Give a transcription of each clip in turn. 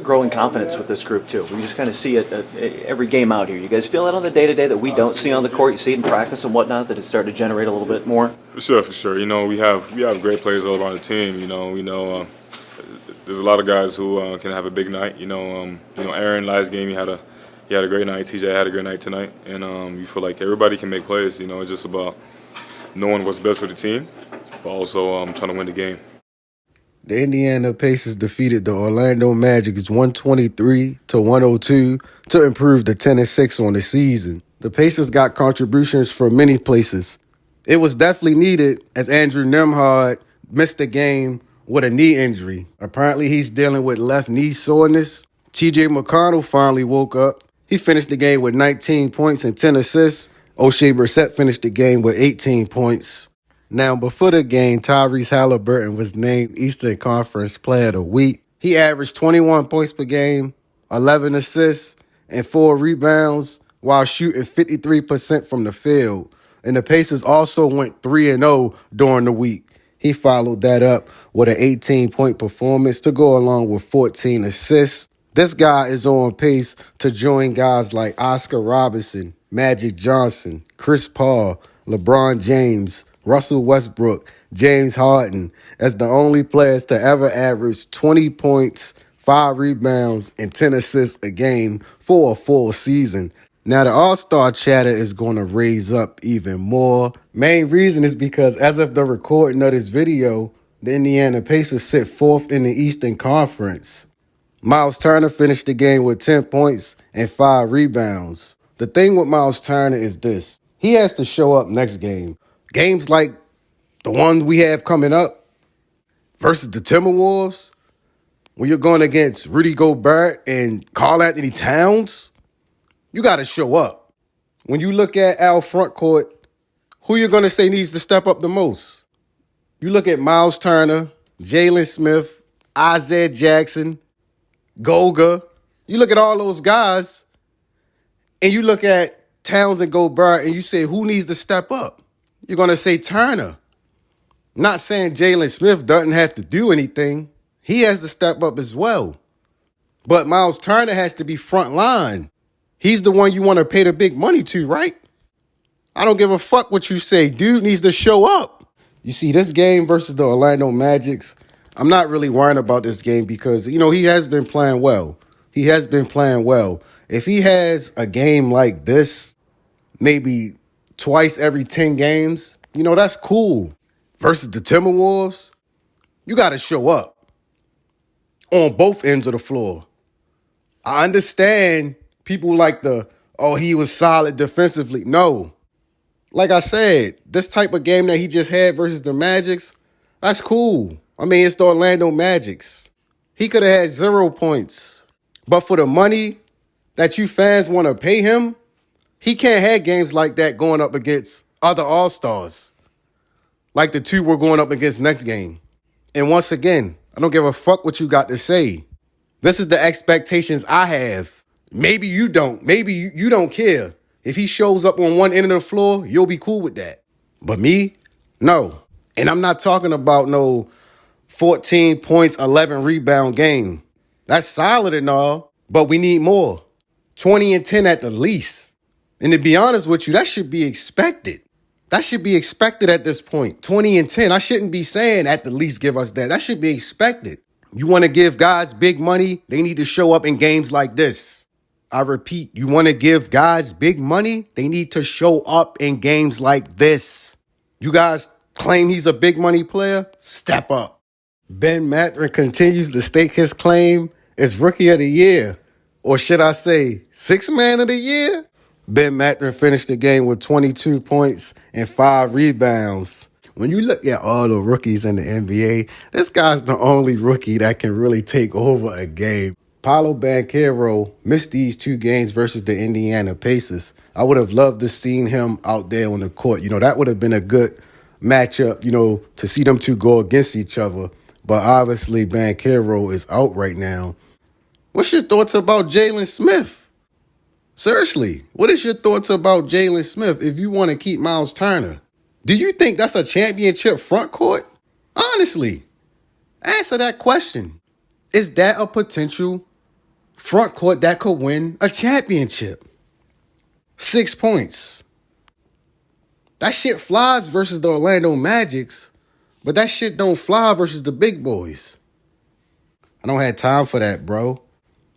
Growing confidence with this group too. We just kind of see it every game out here. You guys feel that on the day-to-day that we don't see on the court. You see it in practice and whatnot, that it's starting to generate a little bit more. For sure. We have great players all around the team. There's a lot of guys who can have a big night. Aaron last game he had a great night. TJ had a great night tonight, and you feel like everybody can make plays. It's just about knowing what's best for the team, but also trying to win the game. The Indiana Pacers defeated the Orlando Magic 123-102 to improve to 10-6 on the season. The Pacers got contributions from many places. It was definitely needed as Andrew Nembhard missed the game with a knee injury. Apparently he's dealing with left knee soreness. TJ McConnell finally woke up. He finished the game with 19 points and 10 assists. O'Shea Brissett finished the game with 18 points. Now, before the game, Tyrese Halliburton was named Eastern Conference Player of the Week. He averaged 21 points per game, 11 assists, and 4 rebounds while shooting 53% from the field. And the Pacers also went 3-0 during the week. He followed that up with an 18-point performance to go along with 14 assists. This guy is on pace to join guys like Oscar Robertson, Magic Johnson, Chris Paul, LeBron James, Russell Westbrook, James Harden as the only players to ever average 20 points, 5 rebounds, and 10 assists a game for a full season. Now, the All-Star chatter is going to raise up even more. Main reason is because as of the recording of this video, the Indiana Pacers sit 4th in the Eastern Conference. Myles Turner finished the game with 10 points and 5 rebounds. The thing with Myles Turner is this. He has to show up next game. Games like the one we have coming up versus the Timberwolves, when you're going against Rudy Gobert and Karl-Anthony Towns, you got to show up. When you look at our front court, who you're going to say needs to step up the most? You look at Myles Turner, Jalen Smith, Isaiah Jackson, Goga. You look at all those guys, and you look at Towns and Gobert, and you say, who needs to step up? You're going to say Turner. Not saying Jalen Smith doesn't have to do anything. He has to step up as well. But Myles Turner has to be front line. He's the one you want to pay the big money to, right? I don't give a fuck what you say. Dude needs to show up. You see, this game versus the Orlando Magic, I'm not really worrying about this game because, he has been playing well. He has been playing well. If he has a game like this, maybe twice every 10 games, that's cool. Versus the Timberwolves, you got to show up on both ends of the floor. I understand people like he was solid defensively. No. Like I said, this type of game that he just had versus the Magics, that's cool. I mean, it's the Orlando Magics. He could have had 0 points. But for the money that you fans want to pay him, he can't have games like that going up against other All-Stars, like the two we're going up against next game. And once again, I don't give a fuck what you got to say. This is the expectations I have. Maybe you don't. Maybe you don't care. If he shows up on one end of the floor, you'll be cool with that. But me, no. And I'm not talking about no 14 points, 11 rebound game. That's solid and all, but we need more. 20 and 10 at the least. And to be honest with you, that should be expected. That should be expected at this point. 20 and 10. I shouldn't be saying at the least give us that. That should be expected. You want to give guys big money, they need to show up in games like this. I repeat, you want to give guys big money, they need to show up in games like this. You guys claim he's a big money player? Step up. Ben Mathurin continues to stake his claim as Rookie of the Year. Or should I say, Sixth Man of the Year? Ben Mathurin finished the game with 22 points and 5 rebounds. When you look at all the rookies in the NBA, this guy's the only rookie that can really take over a game. Paolo Banchero missed these 2 games versus the Indiana Pacers. I would have loved to seen him out there on the court. That would have been a good matchup, to see them two go against each other. But obviously, Banchero is out right now. What's your thoughts about Jalen Smith? Seriously, what is your thoughts about Jalen Smith if you want to keep Myles Turner? Do you think that's a championship front court? Honestly, answer that question. Is that a potential Front court that could win a championship. 6 points. That shit flies versus the Orlando Magics, but that shit don't fly versus the big boys. I don't have time for that, bro.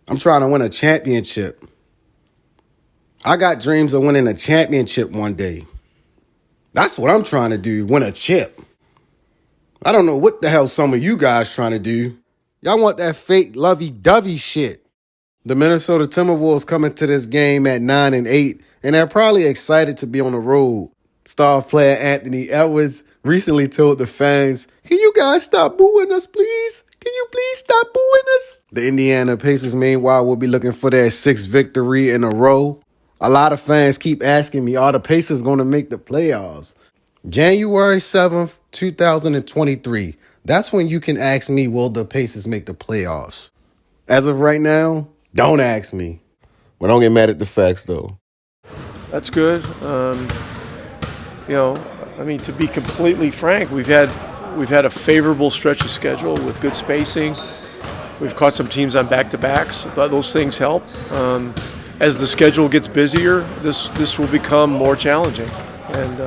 I'm trying to win a championship. I got dreams of winning a championship one day. That's what I'm trying to do, win a chip. I don't know what the hell some of you guys trying to do. Y'all want that fake lovey-dovey shit. The Minnesota Timberwolves coming to this game at 9-8, and they're probably excited to be on the road. Star player Anthony Edwards recently told the fans, "Can you guys stop booing us, please? Can you please stop booing us?" The Indiana Pacers, meanwhile, will be looking for their 6th victory in a row. A lot of fans keep asking me, are the Pacers going to make the playoffs? January 7th, 2023. That's when you can ask me, will the Pacers make the playoffs? As of right now, don't ask me. But don't get mad at the facts, though. That's good. To be completely frank, we've had a favorable stretch of schedule with good spacing. We've caught some teams on back-to-backs. Those things help. As the schedule gets busier, this will become more challenging. And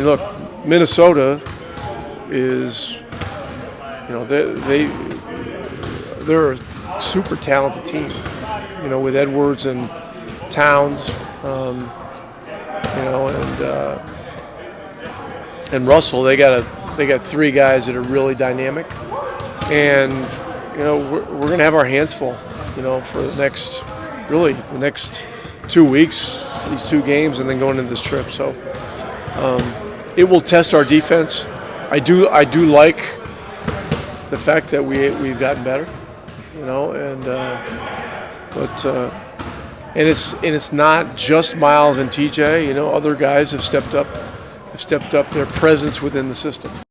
look, Minnesota is, they're a super talented team. With Edwards and Towns, and Russell, they got 3 guys that are really dynamic, and we're gonna have our hands full, for the next 2 weeks, these 2 games, and then going into this trip. So it will test our defense. I do like the fact that we've gotten better, and it's not just Myles and TJ. Other guys have stepped up their presence within the system.